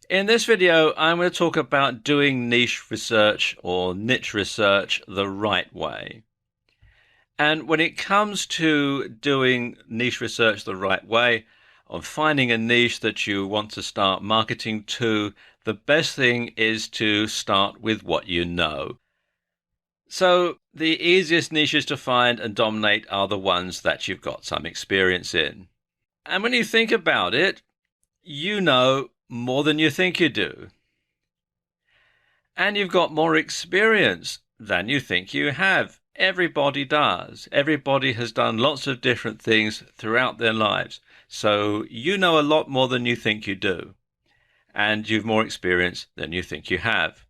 In this video, I'm going to talk about doing niche research or niche research the right way. And when it comes to doing niche research the right way, on finding a niche that you want to start marketing to, the best thing is to start with what you know. So the easiest niches to find and dominate are the ones that you've got some experience in. And when you think about it, you know more than you think you do. And you've got more experience than you think you have. Everybody does. Everybody has done lots of different things throughout their lives. So you know a lot more than you think you do. And you've more experience than you think you have.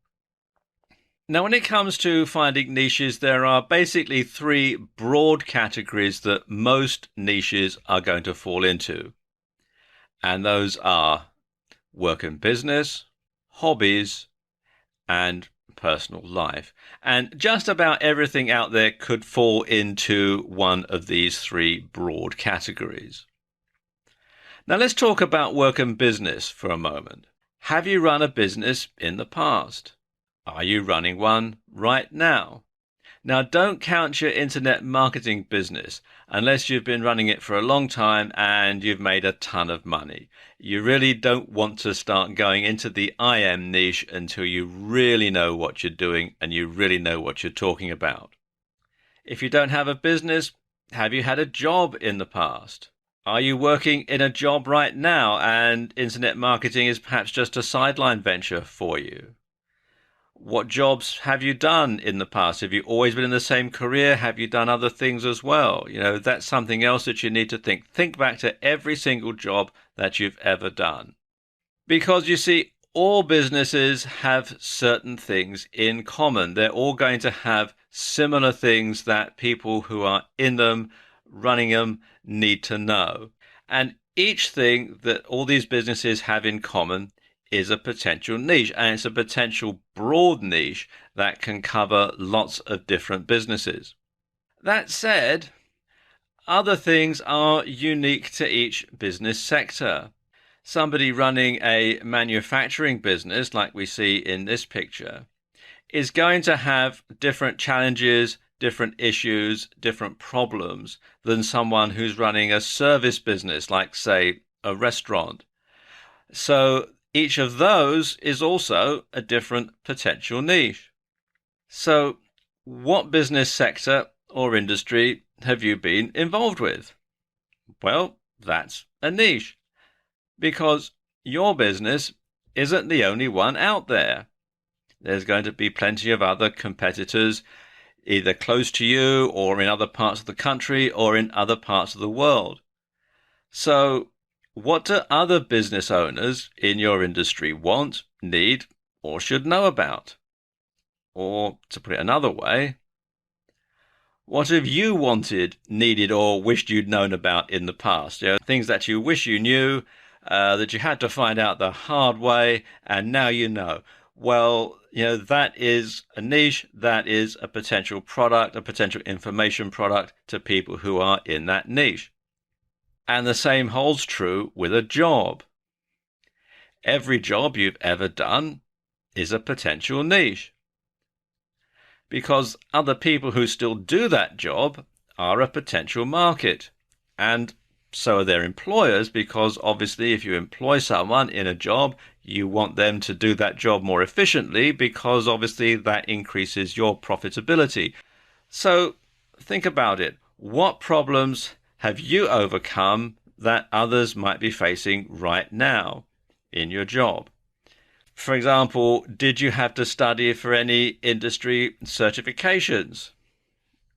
Now, when it comes to finding niches, there are basically three broad categories that most niches are going to fall into. And those are work and business, hobbies, and personal life. And just about everything out there could fall into one of these three broad categories. Now let's talk about work and business for a moment. Have you run a business in the past? Are you running one right now? Now, don't count your internet marketing business unless you've been running it for a long time and you've made a ton of money. You really don't want to start going into the IM niche until you really know what you're doing and you really know what you're talking about. If you don't have a business, have you had a job in the past? Are you working in a job right now and internet marketing is perhaps just a sideline venture for you? What jobs have you done in the past? Have you always been in the same career? Have you done other things as well? That's something else that you need to think. Think back to every single job that you've ever done. Because you see, all businesses have certain things in common. They're all going to have similar things that people who are in them, running them, need to know. And each thing that all these businesses have in common is a potential niche, and it's a potential broad niche that can cover lots of different businesses. That said, other things are unique to each business sector. Somebody running a manufacturing business, like we see in this picture, is going to have different challenges, different issues, different problems than someone who's running a service business, like, say, a restaurant. So each of those is also a different potential niche. So what business sector or industry have you been involved with? Well, that's a niche, because your business isn't the only one out there. There's going to be plenty of other competitors, either close to you or in other parts of the country or in other parts of the world. So what do other business owners in your industry want, need, or should know about? Or, to put it another way, what have you wanted, needed, or wished you'd known about in the past? Things that you wish you knew, that you had to find out the hard way, and now you know. Well, that is a niche, that is a potential product, a potential information product to people who are in that niche. And the same holds true with a job. Every job you've ever done is a potential niche, because other people who still do that job are a potential market. And so are their employers, because obviously if you employ someone in a job, you want them to do that job more efficiently, because obviously that increases your profitability. So think about it. What problems have you overcome that others might be facing right now in your job? For example, did you have to study for any industry certifications?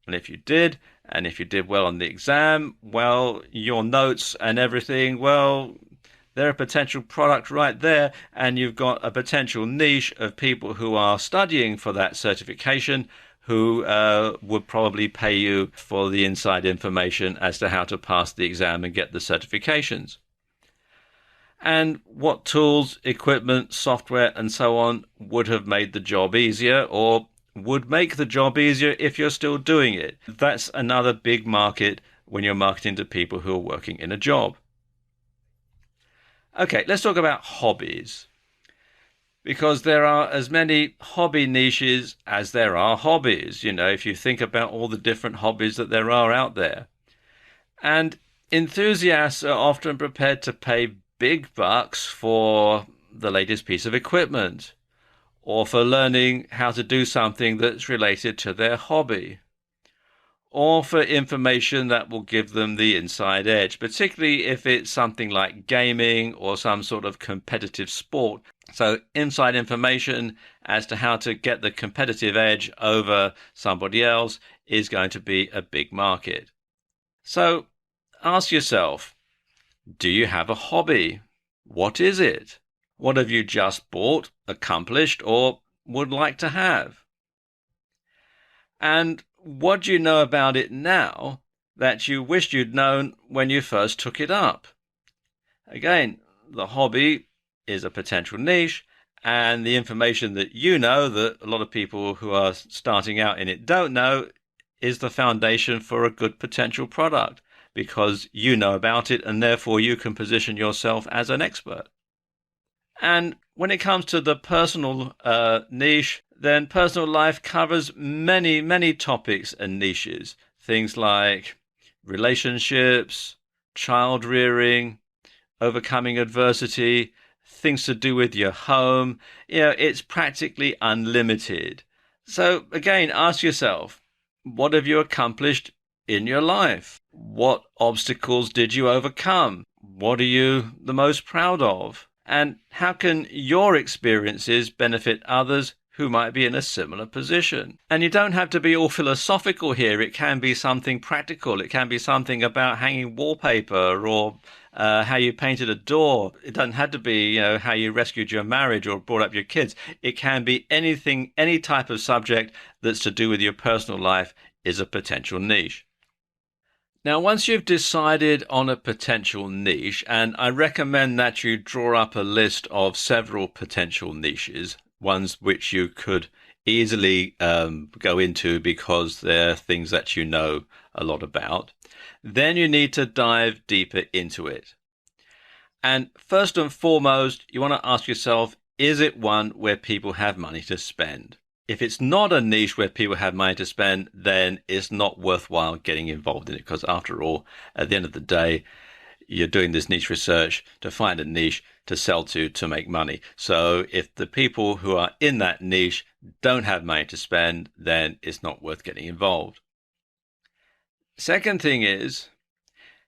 And if you did, and if you did well on the exam, well, your notes and everything, well, they're a potential product right there, and you've got a potential niche of people who are studying for that certification, who would probably pay you for the inside information as to how to pass the exam and get the certifications. And what tools, equipment, software, and so on would have made the job easier, or would make the job easier if you're still doing it? That's another big market when you're marketing to people who are working in a job. Okay, let's talk about hobbies. because there are as many hobby niches as there are hobbies. You know, if you think about all the different hobbies that there are out there. And enthusiasts are often prepared to pay big bucks for the latest piece of equipment or for learning how to do something that's related to their hobby, or for information that will give them the inside edge, particularly if it's something like gaming or some sort of competitive sport. So inside information as to how to get the competitive edge over somebody else is going to be a big market. So ask yourself, do you have a hobby? What is it? What have you just bought, accomplished, or would like to have? And what do you know about it now that you wished you'd known when you first took it up? Again, the hobby is a potential niche, and the information that you know that a lot of people who are starting out in it don't know is the foundation for a good potential product, because you know about it and therefore you can position yourself as an expert. And when it comes to the personal niche, then personal life covers many, many topics and niches. Things like relationships, child rearing, overcoming adversity, things to do with your home. You know, it's practically unlimited. So again, ask yourself, what have you accomplished in your life? What obstacles did you overcome? What are you the most proud of? And how can your experiences benefit others who might be in a similar position? And you don't have to be all philosophical here. It can be something practical. It can be something about hanging wallpaper or how you painted a door. It doesn't have to be, you know, how you rescued your marriage or brought up your kids. It can be anything, any type of subject that's to do with your personal life is a potential niche. Now, once you've decided on a potential niche, and I recommend that you draw up a list of several potential niches, ones which you could easily go into because they're things that you know a lot about, then you need to dive deeper into it. And first and foremost, you want to ask yourself, is it one where people have money to spend? If it's not a niche where people have money to spend, then it's not worthwhile getting involved in it, because after all, at the end of the day, you're doing this niche research to find a niche to sell to make money. So if the people who are in that niche don't have money to spend, then it's not worth getting involved. Second thing is,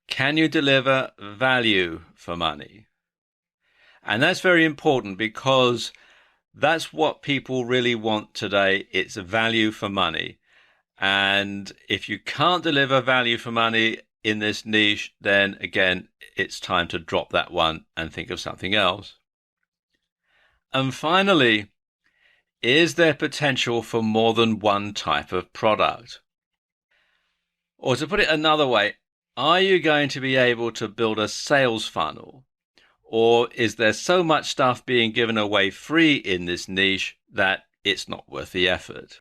can you deliver value for money? And that's very important, because that's what people really want today. It's a value for money. And if you can't deliver value for money in this niche, then again, it's time to drop that one and think of something else. And finally, is there potential for more than one type of product? Or to put it another way, are you going to be able to build a sales funnel? Or is there so much stuff being given away free in this niche that it's not worth the effort?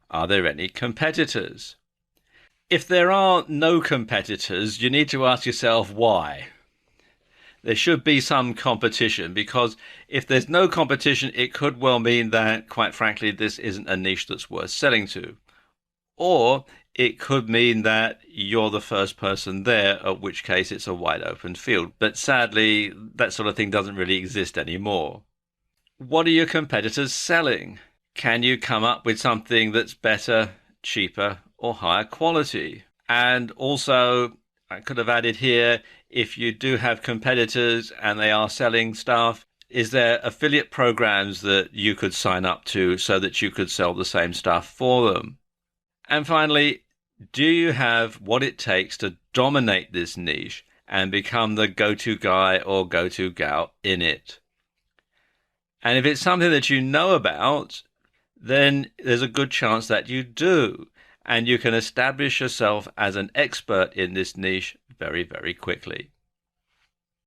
Are there any competitors? If there are no competitors, you need to ask yourself why. There should be some competition, because if there's no competition, it could well mean that, quite frankly, this isn't a niche that's worth selling to. Or it could mean that you're the first person there, at which case it's a wide open field. But sadly, that sort of thing doesn't really exist anymore. What are your competitors selling? Can you come up with something that's better, cheaper, or higher quality? And also, I could have added here, if you do have competitors and they are selling stuff, is there affiliate programs that you could sign up to so that you could sell the same stuff for them? And finally, do you have what it takes to dominate this niche and become the go-to guy or go-to gal in it? And if it's something that you know about, then there's a good chance that you do, and you can establish yourself as an expert in this niche very, very quickly.